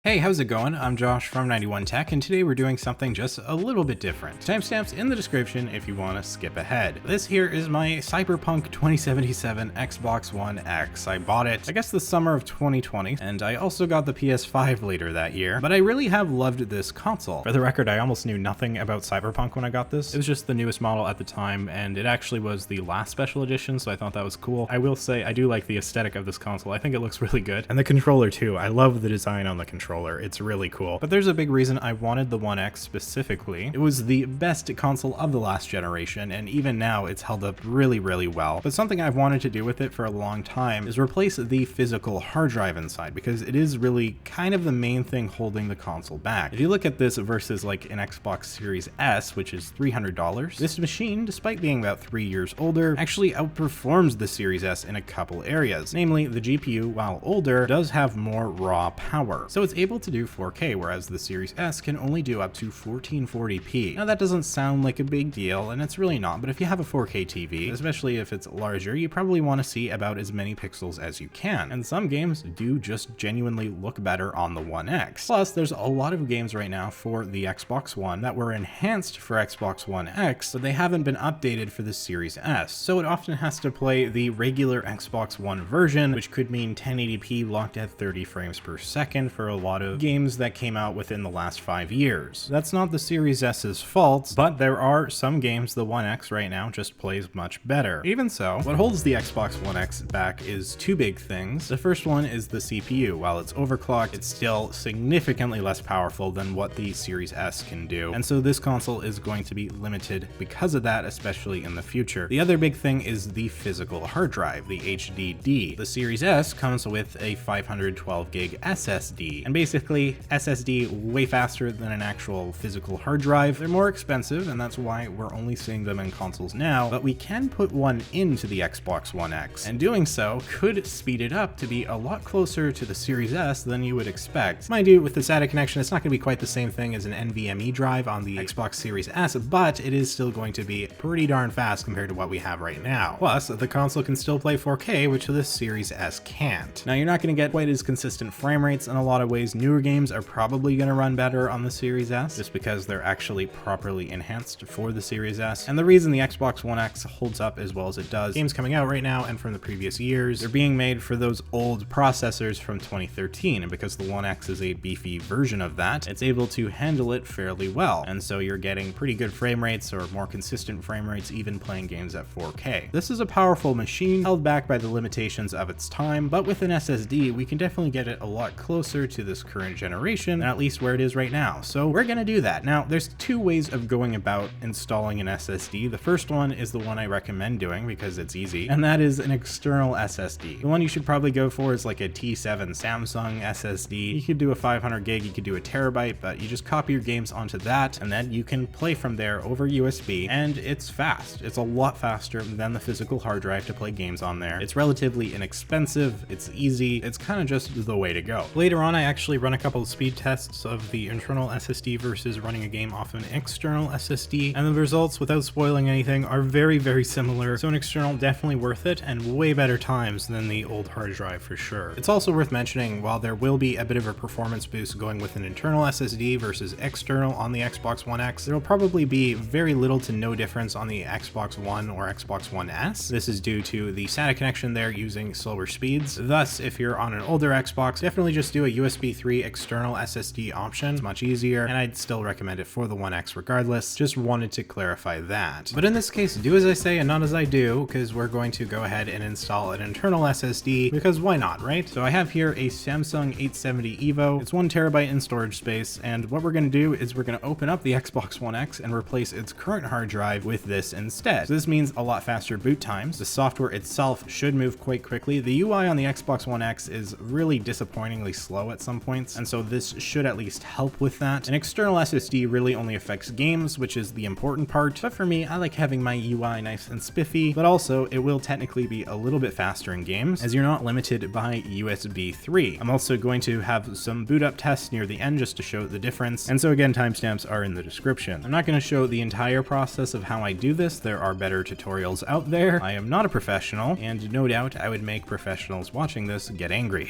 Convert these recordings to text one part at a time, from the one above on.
Hey, how's it going? I'm Josh from 91 Tech, and today we're doing something just a little bit different. Timestamps in the description if you want to skip ahead. This here is my Cyberpunk 2077 Xbox One X. I bought it, I guess, the summer of 2020, and I also got the PS5 later that year, but I really have loved this console. For the record, I almost knew nothing about Cyberpunk when I got this. It was just the newest model at the time, and it actually was the last special edition, so I thought that was cool. I will say, I do like the aesthetic of this console. I think it looks really good. And the controller too. I love the design on the controller. It's really cool. But there's a big reason I wanted the One X specifically. It was the best console of the last generation, and even now it's held up really, really well. But something I've wanted to do with it for a long time is replace the physical hard drive inside, because it is really kind of the main thing holding the console back. If you look at this versus like an Xbox Series S, which is $300, this machine, despite being about 3 years older, actually outperforms the Series S in a couple areas. Namely, the GPU, while older, does have more raw power. So it's able to do 4K, whereas the Series S can only do up to 1440p. Now that doesn't sound like a big deal, and it's really not, but if you have a 4K TV, especially if it's larger, you probably want to see about as many pixels as you can, and some games do just genuinely look better on the One X. Plus, there's a lot of games right now for the Xbox One that were enhanced for Xbox One X, but they haven't been updated for the Series S, so it often has to play the regular Xbox One version, which could mean 1080p locked at 30 frames per second for a lot of games that came out within the last 5 years. That's not the Series S's fault, but there are some games the One X right now just plays much better. Even so, what holds the Xbox One X back is two big things. The first one is the CPU. While it's overclocked, it's still significantly less powerful than what the Series S can do, and so this console is going to be limited because of that, especially in the future. The other big thing is the physical hard drive, the HDD. The Series S comes with a 512 gig SSD, and basically SSD way faster than an actual physical hard drive. They're more expensive, and that's why we're only seeing them in consoles now, but we can put one into the Xbox One X, and doing so could speed it up to be a lot closer to the Series S than you would expect. Mind you, with the SATA connection, it's not going to be quite the same thing as an NVMe drive on the Xbox Series S, but it is still going to be pretty darn fast compared to what we have right now. Plus, the console can still play 4K, which the Series S can't. Now, you're not going to get quite as consistent frame rates in a lot of ways. Newer games are probably going to run better on the Series S just because they're actually properly enhanced for the Series S. And the reason the Xbox One X holds up as well as it does, games coming out right now and from the previous years, they're being made for those old processors from 2013, and because the One X is a beefy version of that, it's able to handle it fairly well, and so you're getting pretty good frame rates or more consistent frame rates even playing games at 4K. This is a powerful machine held back by the limitations of its time, but with an SSD we can definitely get it a lot closer to this current generation, at least where it is right now. So we're gonna do that. Now, there's two ways of going about installing an SSD. The first one is the one I recommend doing because it's easy, and that is an external SSD. The one you should probably go for is like a T7 Samsung SSD. You could do a 500 gig, you could do a terabyte, but you just copy your games onto that, and then you can play from there over USB, and it's fast. It's a lot faster than the physical hard drive to play games on there. It's relatively inexpensive, it's easy, it's kind of just the way to go. Later on, I actually run a couple of speed tests of the internal SSD versus running a game off an external SSD, and the results, without spoiling anything, are very, very similar. So an external definitely worth it, and way better times than the old hard drive for sure. It's also worth mentioning, while there will be a bit of a performance boost going with an internal SSD versus external on the Xbox One X, there will probably be very little to no difference on the Xbox One or Xbox One S. This is due to the SATA connection there using slower speeds. Thus, if you're on an older Xbox, definitely just do a USB 3 external SSD option. It's much easier, and I'd still recommend it for the One X regardless. Just wanted to clarify that. But in this case, do as I say and not as I do, because we're going to go ahead and install an internal SSD, because why not, right? So I have here a Samsung 870 EVO. It's 1 terabyte in storage space, and what we're going to do is we're going to open up the Xbox One X and replace its current hard drive with this instead. So this means a lot faster boot times. The software itself should move quite quickly. The UI on the Xbox One X is really disappointingly slow at some points, and so this should at least help with that. An external SSD really only affects games, which is the important part, but for me, I like having my UI nice and spiffy, but also it will technically be a little bit faster in games, as you're not limited by USB 3. I'm also going to have some boot up tests near the end just to show the difference, and so again, timestamps are in the description. I'm not going to show the entire process of how I do this. There are better tutorials out there. I am not a professional, and no doubt I would make professionals watching this get angry.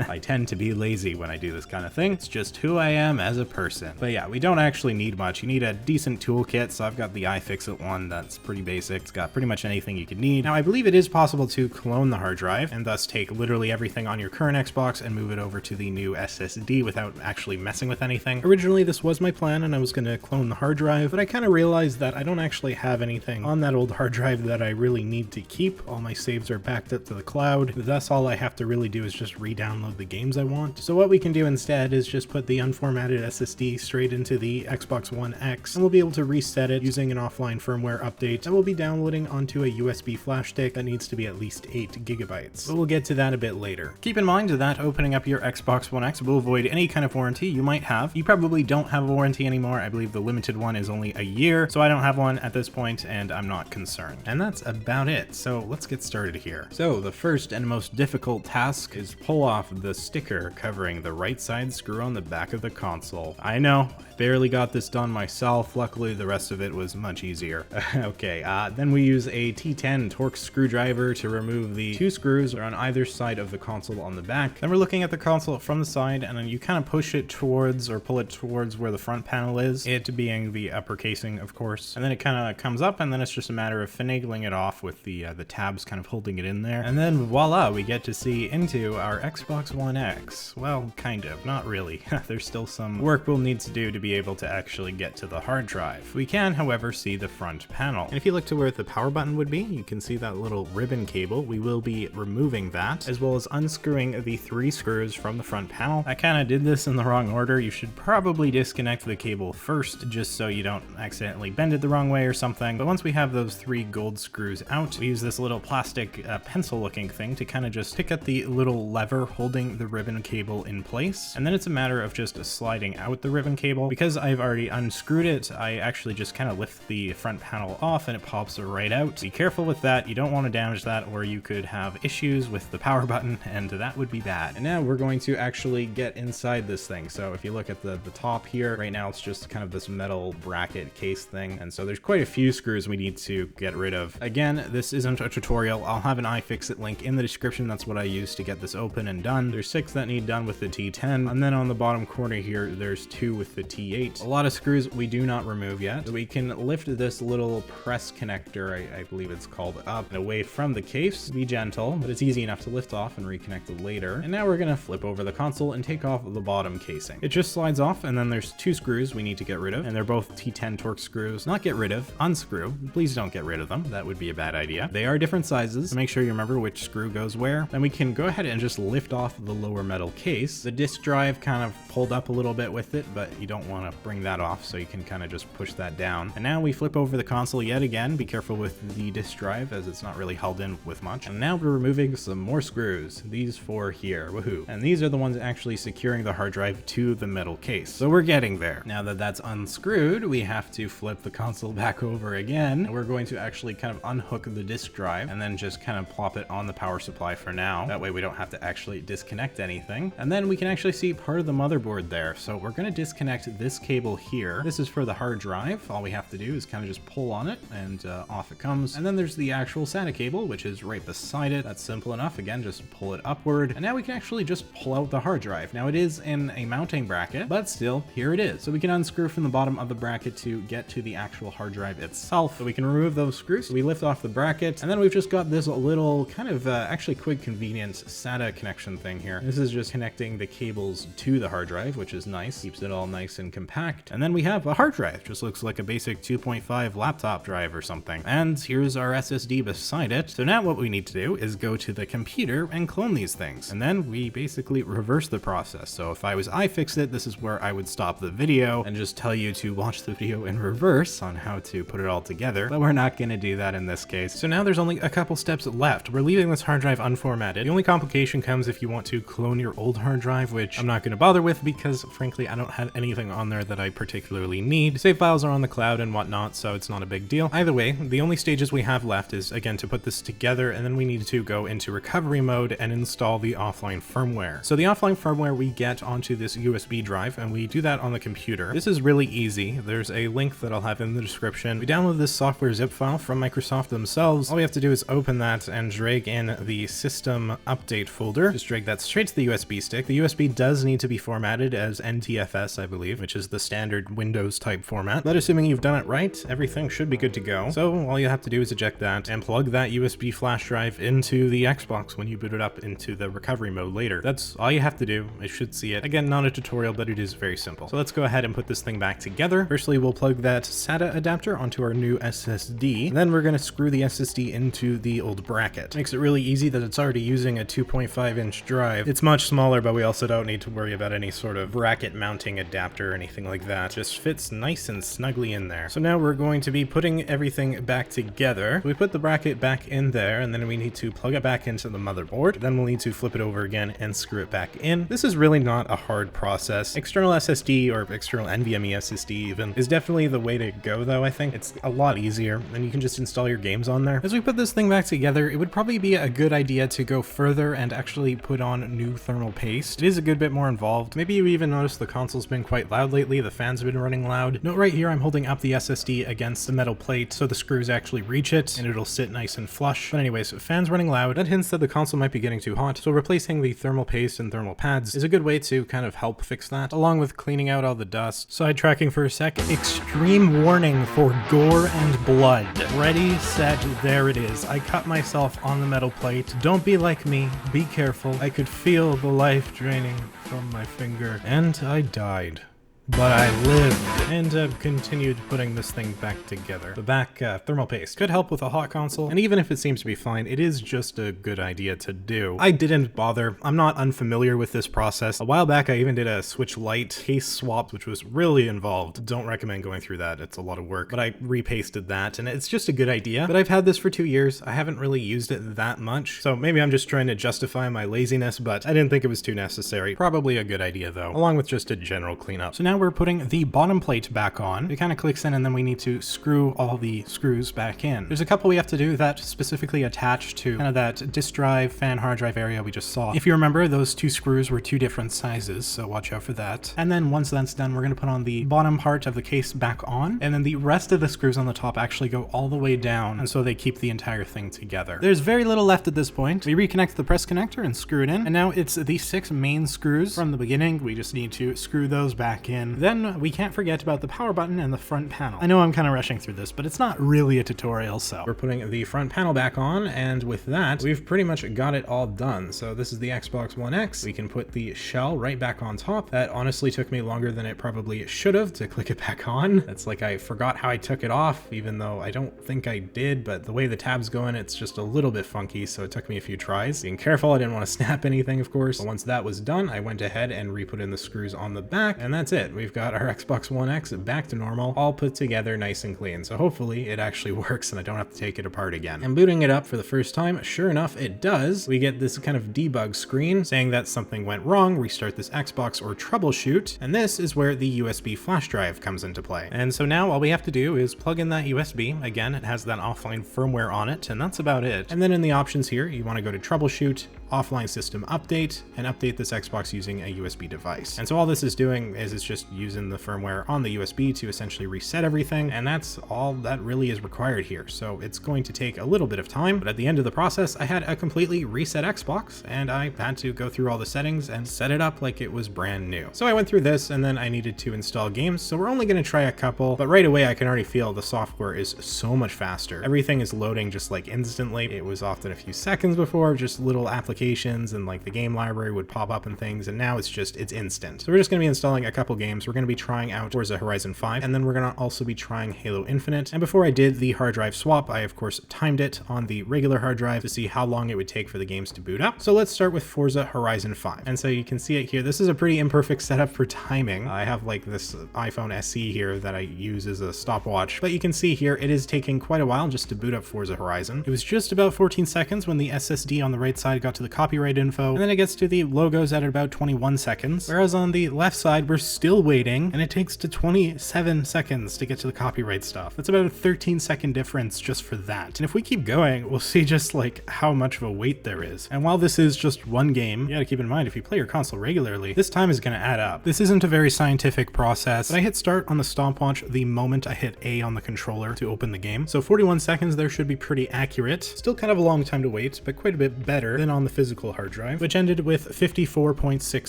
I tend to be lazy when I do this kind of thing. It's just who I am as a person. But yeah, we don't actually need much. You need a decent toolkit, so I've got the iFixit one that's pretty basic. It's got pretty much anything you could need. Now, I believe it is possible to clone the hard drive and thus take literally everything on your current Xbox and move it over to the new SSD without actually messing with anything. Originally, this was my plan and I was going to clone the hard drive, but I kind of realized that I don't actually have anything on that old hard drive that I really need to keep. All my saves are backed up to the cloud. Thus, all I have to really do is just re-download the games I want. So what we can do instead is just put the unformatted SSD straight into the Xbox One X, and we'll be able to reset it using an offline firmware update that we'll be downloading onto a USB flash stick that needs to be at least 8 gigabytes. But we'll get to that a bit later. Keep in mind that opening up your Xbox One X will void any kind of warranty you might have. You probably don't have a warranty anymore. I believe the limited one is only a year, so I don't have one at this point and I'm not concerned. And that's about it. So let's get started here. So the first and most difficult task is pull off the sticker covering the right side screw on the back of the console. I know, I barely got this done myself. Luckily, the rest of it was much easier. Okay, then we use a T10 Torx screwdriver to remove the 2 screws on either side of the console on the back. Then we're looking at the console from the side, and then you kind of push it towards or pull it towards where the front panel is, it being the upper casing, of course. And then it kind of comes up, and then it's just a matter of finagling it off with the tabs kind of holding it in there. And then voila, we get to see into our Xbox One X. Well, kind of, not really. There's still some work we'll need to do to be able to actually get to the hard drive. We can, however, see the front panel. And if you look to where the power button would be, you can see that little ribbon cable. We will be removing that, as well as unscrewing the 3 screws from the front panel. I kind of did this in the wrong order. You should probably disconnect the cable first, just so you don't accidentally bend it the wrong way or something. But once we have those 3 gold screws out, we use this little plastic pencil looking thing to kind of just pick up the little lever holding the ribbon cable in place. And then it's a matter of just sliding out the ribbon cable. Because I've already unscrewed it, I actually just kind of lift the front panel off and it pops right out. Be careful with that. You don't want to damage that, or you could have issues with the power button, and that would be bad. And now we're going to actually get inside this thing. So if you look at the top here, right now it's just kind of this metal bracket case thing. And so there's quite a few screws we need to get rid of. Again, this isn't a tutorial. I'll have an iFixit link in the description. That's what I use to get this open and done. There's 6 that need done with the T10. And then on the bottom corner here, there's 2 with the T8. A lot of screws we do not remove yet. So we can lift this little press connector, I believe it's called, up and away from the case. Be gentle, but it's easy enough to lift off and reconnect it later. And now we're gonna flip over the console and take off the bottom casing. It just slides off, and then there's 2 screws we need to get rid of, and they're both T10 Torx screws. Not get rid of, unscrew. Please don't get rid of them. That would be a bad idea. They are different sizes, so make sure you remember which screw goes where. Then we can go ahead and just lift off the lower metal case. The disk drive kind of pulled up a little bit with it, but you don't want to bring that off, so you can kind of just push that down. And now we flip over the console yet again. Be careful with the disk drive, as it's not really held in with much. And now we're removing some more screws. These 4 here, woohoo. And these are the ones actually securing the hard drive to the metal case. So we're getting there. Now that that's unscrewed, we have to flip the console back over again. And we're going to actually kind of unhook the disk drive and then just kind of plop it on the power supply for now. That way we don't have to actually disconnect anything. And then we can actually see part of the motherboard there. So we're going to disconnect this cable here. This is for the hard drive. All we have to do is kind of just pull on it and off it comes. And then there's the actual SATA cable, which is right beside it. That's simple enough. Again, just pull it upward. And now we can actually just pull out the hard drive. Now it is in a mounting bracket, but still, here it is. So we can unscrew from the bottom of the bracket to get to the actual hard drive itself. So we can remove those screws. So we lift off the bracket, and then we've just got this little kind of actually quick convenience SATA connection thing here. This is just connecting the cables to the hard drive, which is nice. Keeps it all nice and compact. And then we have a hard drive. Just looks like a basic 2.5 laptop drive or something. And here's our SSD beside it. So now what we need to do is go to the computer and clone these things. And then we basically reverse the process. So if I was iFixit, this is where I would stop the video and just tell you to watch the video in reverse on how to put it all together. But we're not going to do that in this case. So now there's only a couple steps left. We're leaving this hard drive unformatted. The only complication comes if you want to clone your old hard drive, which I'm not going to bother with because frankly I don't have anything on there that I particularly need. Save files are on the cloud and whatnot, so it's not a big deal. Either way, the only stages we have left is again to put this together, and then we need to go into recovery mode and install the offline firmware. So the offline firmware we get onto this USB drive, and we do that on the computer. This is really easy. There's a link that I'll have in the description. We download this software zip file from Microsoft themselves. All we have to do is open that and drag in the system update folder. Just drag that straight to the USB stick. The USB does need to be formatted as NTFS, I believe, which is the standard Windows type format. But assuming you've done it right, everything should be good to go. So all you have to do is eject that and plug that USB flash drive into the Xbox when you boot it up into the recovery mode later. That's all you have to do. I should see it. Again, not a tutorial, but it is very simple. So let's go ahead and put this thing back together. Firstly, we'll plug that SATA adapter onto our new SSD. Then we're going to screw the SSD into the old bracket. Makes it really easy that it's already using a 2.5-inch drive. It's much smaller, but we also don't need to worry about any sort of bracket mounting adapter or anything like that. It just fits nice and snugly in there. So now we're going to be putting everything back together. We put the bracket back in there, and then we need to plug it back into the motherboard. Then we'll need to flip it over again and screw it back in. This is really not a hard process. External SSD or external NVMe SSD even is definitely the way to go though. I think it's a lot easier and you can just install your games on there. As we put this thing back together, it would probably be a good idea to go further and actually put on new thermal paste. It is a good bit more involved. Maybe you even noticed the console's been quite loud lately. The fans have been running loud. Note right here, I'm holding up the SSD against the metal plate so the screws actually reach it and it'll sit nice and flush. But anyways, fans running loud, that hints that the console might be getting too hot. So replacing the thermal paste and thermal pads is a good way to kind of help fix that, along with cleaning out all the dust. Sidetracking for a sec. Extreme warning for gore and blood. Ready, set, there it is. I cut myself on the metal plate. Don't be like me. Be careful. I could feel the life draining from my finger, and I died. But I lived and continued putting this thing back together. The back thermal paste could help with a hot console, and even if it seems to be fine, it is just a good idea to do. I didn't bother. I'm not unfamiliar with this process. A while back, I even did a Switch Lite case swap, which was really involved. Don't recommend going through that. It's a lot of work, but I repasted that, and it's just a good idea. But I've had this for 2 years. I haven't really used it that much, so maybe I'm just trying to justify my laziness, but I didn't think it was too necessary. Probably a good idea, though, along with just a general cleanup. So now we're putting the bottom plate back on. It kind of clicks in and then we need to screw all the screws back in. There's a couple we have to do that specifically attach to kind of that disk drive, fan hard drive area we just saw. If you remember, those two screws were 2 different sizes, so watch out for that. And then once that's done, we're going to put on the bottom part of the case back on, and then the rest of the screws on the top actually go all the way down, and so they keep the entire thing together. There's very little left at this point. We reconnect the press connector and screw it in, and now it's the 6 main screws from the beginning. We just need to screw those back in. Then we can't forget about the power button and the front panel. I know I'm kind of rushing through this, but it's not really a tutorial, so we're putting the front panel back on, and with that, we've pretty much got it all done. So this is the Xbox One X. We can put the shell right back on top. That honestly took me longer than it probably should have to click it back on. It's like I forgot how I took it off, even though I don't think I did, but the way the tab's going, it's just a little bit funky, so it took me a few tries. Being careful, I didn't want to snap anything, of course. But once that was done, I went ahead and re-put in the screws on the back, and that's it. We've got our Xbox One X back to normal, all put together nice and clean. So hopefully it actually works and I don't have to take it apart again. And booting it up for the first time, sure enough, it does. We get this kind of debug screen saying that something went wrong, restart this Xbox or troubleshoot. And this is where the USB flash drive comes into play. And so now all we have to do is plug in that USB. Again, it has that offline firmware on it, and that's about it. And then in the options here, you want to go to troubleshoot, offline system update, and update this Xbox using a USB device. And so all this is doing is it's just using the firmware on the USB to essentially reset everything, and that's all that really is required here. So it's going to take a little bit of time, but at the end of the process, I had a completely reset Xbox, and I had to go through all the settings and set it up like it was brand new. So I went through this, and then I needed to install games, so we're only going to try a couple, but right away I can already feel the software is so much faster. Everything is loading just like instantly. It was often a few seconds before, just little applications and like the game library would pop up and things, and now it's instant. So we're just going to be installing a couple games. We're going to be trying out Forza Horizon 5, and then we're going to also be trying Halo Infinite. And before I did the hard drive swap, I of course timed it on the regular hard drive to see how long it would take for the games to boot up. So let's start with Forza Horizon 5. And so you can see it here. This is a pretty imperfect setup for timing. I have like this iPhone SE here that I use as a stopwatch, but you can see here it is taking quite a while just to boot up Forza Horizon. It was just about 14 seconds when the SSD on the right side got to the copyright info, and then it gets to the logos at about 21 seconds, whereas on the left side we're still still waiting, and it takes to 27 seconds to get to the copyright stuff. That's about a 13-second difference just for that. And if we keep going, we'll see just like how much of a wait there is. And while this is just one game, you gotta keep in mind, if you play your console regularly, this time is gonna add up. This isn't a very scientific process, but I hit start on the stopwatch the moment I hit A on the controller to open the game. So 41 seconds there should be pretty accurate. Still kind of a long time to wait, but quite a bit better than on the physical hard drive, which ended with 54.6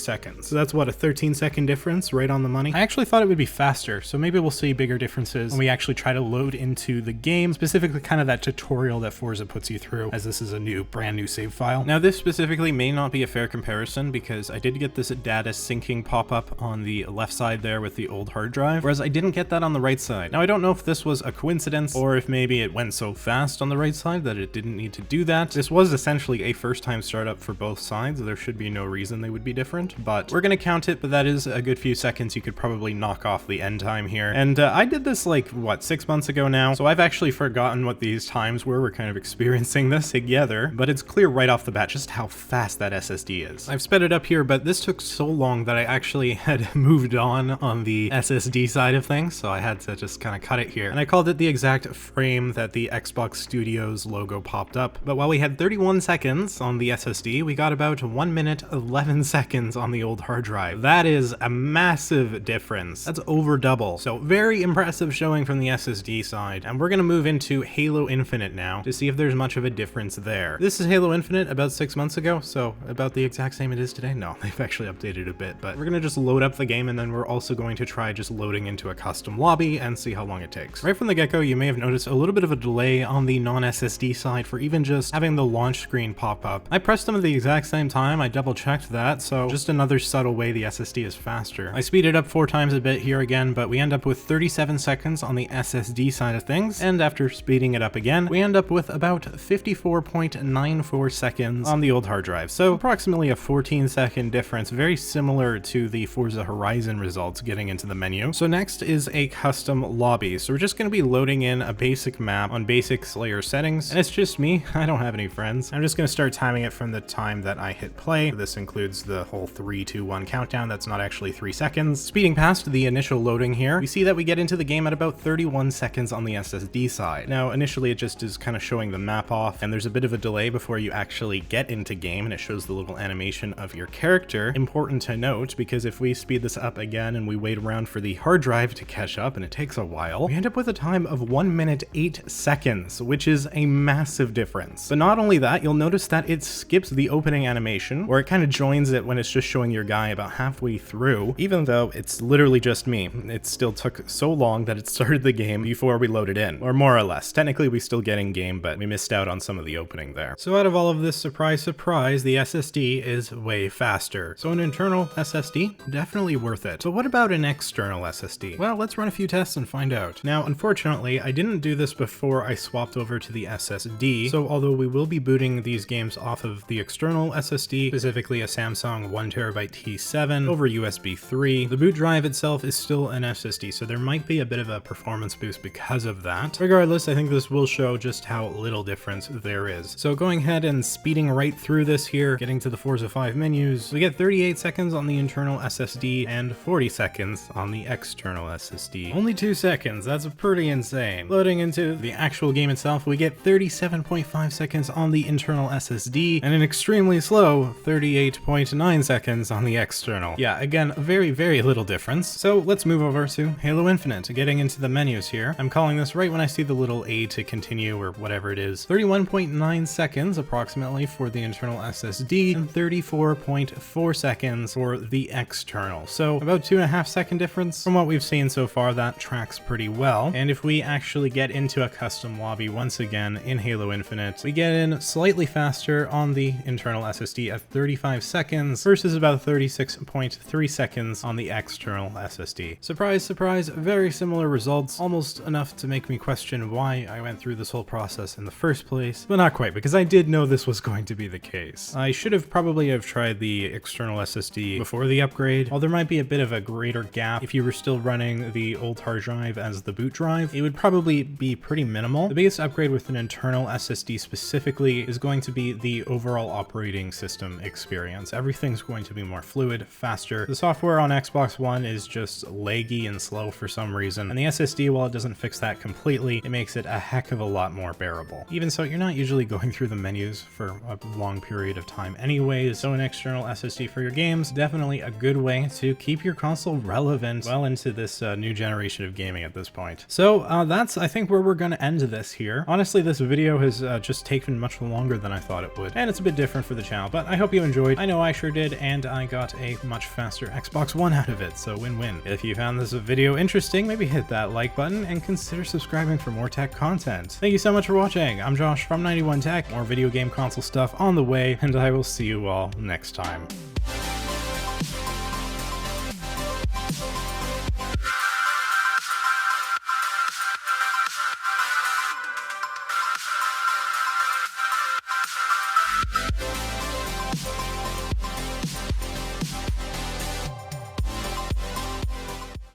seconds. So that's what, a 13-second difference, right on the money. I actually thought it would be faster, so maybe we'll see bigger differences when we actually try to load into the game, specifically kind of that tutorial that Forza puts you through, as this is a brand new save file. Now this specifically may not be a fair comparison because I did get this data syncing pop-up on the left side there with the old hard drive, whereas I didn't get that on the right side. Now I don't know if this was a coincidence or if maybe it went so fast on the right side that it didn't need to do that. This was essentially a first-time startup for both sides. There should be no reason they would be different, but we're gonna count it, but that is a good few seconds. You could probably knock off the end time here. And I did this like, what, 6 months ago now? So I've actually forgotten what these times were. We're kind of experiencing this together, but it's clear right off the bat just how fast that SSD is. I've sped it up here, but this took so long that I actually had moved on the SSD side of things, so I had to just kind of cut it here. And I called it the exact frame that the Xbox Studios logo popped up. But while we had 31 seconds on the SSD, we got about 1 minute 11 seconds on the old hard drive. That is a massive difference. That's over double. So very impressive showing from the SSD side. And we're gonna move into Halo Infinite now to see if there's much of a difference there. This is Halo Infinite about 6 months ago, so about the exact same it is today. No, they've actually updated a bit, but we're gonna just load up the game, and then we're also going to try just loading into a custom lobby and see how long it takes. Right from the get-go, you may have noticed a little bit of a delay on the non-SSD side for even just having the launch screen pop up. I pressed them at the exact same time. I double-checked that, so just another subtle way the SSD is faster. I speeded up 4 times a bit here again, but we end up with 37 seconds on the SSD side of things, and after speeding it up again, we end up with about 54.94 seconds on the old hard drive. So approximately a 14-second difference, very similar to the Forza Horizon results getting into the menu. So next is a custom lobby. So we're just going to be loading in a basic map on basic Slayer settings, and it's just me. I don't have any friends. I'm just going to start timing it from the time that I hit play. This includes the whole 3, 2, 1 countdown. That's not actually 3 seconds. Speeding past the initial loading here, we see that we get into the game at about 31 seconds on the SSD side. Now initially it just is kind of showing the map off, and there's a bit of a delay before you actually get into game, and it shows the little animation of your character. Important to note, because if we speed this up again and we wait around for the hard drive to catch up, and it takes a while, we end up with a time of 1 minute 8 seconds, which is a massive difference. But not only that, you'll notice that it skips the opening animation, or it kind of joins it when it's just showing your guy about halfway through, even though it's literally just me. It still took so long that it started the game before we loaded in, or more or less. Technically we still get in game, but we missed out on some of the opening there. So out of all of this, surprise, surprise, the SSD is way faster. So an internal SSD, definitely worth it. But what about an external SSD? Well, let's run a few tests and find out. Now, unfortunately, I didn't do this before I swapped over to the SSD, so although we will be booting these games off of the external SSD, specifically a Samsung 1TB T7 over USB 3, the boot drive itself is still an SSD, so there might be a bit of a performance boost because of that. Regardless, I think this will show just how little difference there is. So going ahead and speeding right through this here, getting to the Forza 5 menus, we get 38 seconds on the internal SSD and 40 seconds on the external SSD. Only 2 seconds, that's pretty insane. Loading into the actual game itself, we get 37.5 seconds on the internal SSD and an extremely slow 38.9 seconds on the external. Yeah, again, very, very little difference. So let's move over to Halo Infinite. Getting into the menus here, I'm calling this right when I see the little A to continue or whatever it is. 31.9 seconds approximately for the internal SSD and 34.4 seconds for the external. So about 2.5 second difference. From what we've seen so far, that tracks pretty well. And if we actually get into a custom lobby once again in Halo Infinite, we get in slightly faster on the internal SSD at 35 seconds versus about 36.3 seconds on the external SSD. Surprise, surprise, very similar results, almost enough to make me question why I went through this whole process in the first place, but not quite, because I did know this was going to be the case. I should have probably tried the external SSD before the upgrade. While there might be a bit of a greater gap if you were still running the old hard drive as the boot drive, it would probably be pretty minimal. The biggest upgrade with an internal SSD specifically is going to be the overall operating system experience. Everything's going to be more fluid, faster. The software on Xbox Xbox One is just laggy and slow for some reason, and the SSD, while it doesn't fix that completely, it makes it a heck of a lot more bearable. Even so, you're not usually going through the menus for a long period of time anyways, so an external SSD for your games, definitely a good way to keep your console relevant well into this new generation of gaming at this point. So that's, I think, where we're going to end this here. Honestly, this video has just taken much longer than I thought it would, and it's a bit different for the channel, but I hope you enjoyed. I know I sure did, and I got a much faster Xbox One out of it, so win-win. If you found this video interesting, maybe hit that like button and consider subscribing for more tech content. Thank you so much for watching. I'm Josh from 91 Tech, more video game console stuff on the way, and I will see you all next time.